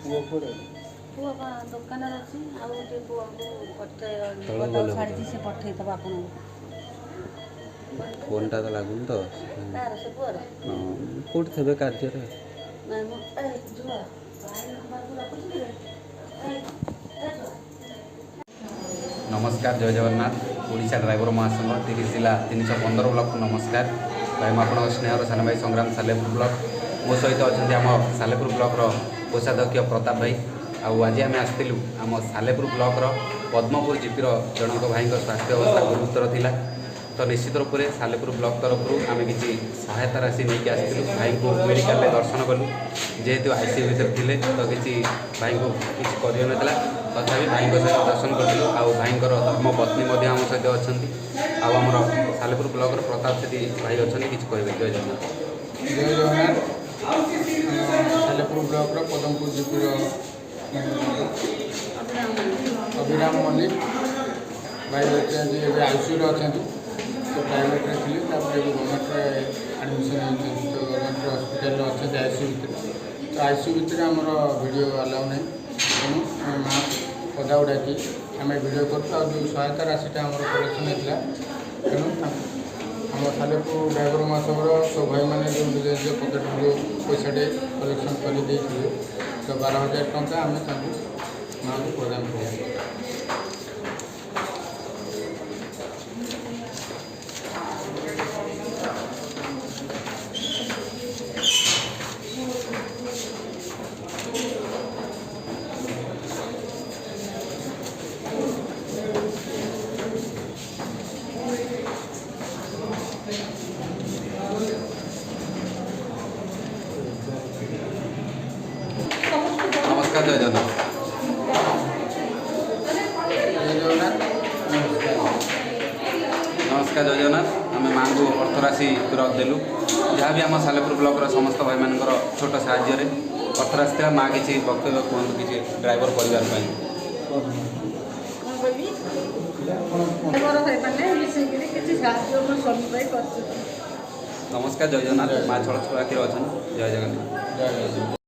ପୁଅ କୁଆଡ଼େ? ପୁଅ ଦୋକାନରେ ଅଛି। ଆଉ ଗୋଟେ ପୁଅକୁ ଛାଡ଼ିଛି, ସେ ପଠେଇଦେବ ଆପଣଙ୍କୁ। ଫୋନ୍ଟା ତ ଲାଗୁନି ତ। କାହାର ସେ ପୁଅର? କେଉଁଠି ଥିବେ କାର୍ଯ୍ୟରେ? ନାଇଁ ମୁଁ ଝୁଅ ରଖୁଛି। नमस्कार जय जगन्नाथ ओडिशा ड्राइवर महासंघ 30 जिला 315 ब्लॉक को नमस्कार भाई आप स्नेहर सान भाई संग्राम सालेपुर ब्लॉक मो सहित अच्छा आम सालेपुर ब्लॉक कोषाध्यक्ष प्रताप भाई आज आम आसलु आम सालेपुर ब्लॉक पद्मपुर जीपीर जनक भाई स्वास्थ्य अवस्था गुरुतर थिला तो निश्चित रूप से सालेपुर ब्लॉक तरफ आम किसी सहायता राशि नहीं आसलु भाई को मेडिकल दर्शन कलु जेहेतु आईसीयू भर थे तो किसी भाई को किसी कर तथापि भाई सहित दर्शन करूँ आ भाई धर्म पत्नी आम सहित अच्छा आमर सालेपुर ब्लॉक प्रताप सेठी भाई अच्छा किसी कहे जय जगन्नाथ। जय जगन्नाथ सालेपुर ब्लॉक पदमपुर जीपीर अभिराम मल्लिक भाई आईसीयू अच्छा तो प्राइवेट थे गवर्नमेंट एडमिशन होती तो गवर्नमेंट हस्पिटाल अच्छा आईसीयू भितर तो आईसीयू भितर आमर वीडियो अलाउ नहीं तेणु माँ पदा डाकी आम वीडियो कर जो सहायता राशिटा आम कलेक्शन होता तेणु आम सालेपुर ड्राइवर महासंघर सब भाई मैंने जो निज निज पकेट पैसा कलेक्शन कर तो 12,000 टंका आम माँ को प्रदान कर। नमस्कार जय जगन्नाथ। नमस्कार जय जगन्नाथ आम माँ को अर्थराशि देलु जहाँ भी आम सालेपुर ब्लॉक समस्त भाई मान छोट साहाଯ୍य अर्थराशि था माँ किसी वक्तव्य कहतु किसी ड्राइवर परिवार नमस्कार जय जगन्नाथ माँ छड़ छुआ अच्छा जय जगन्नाथ।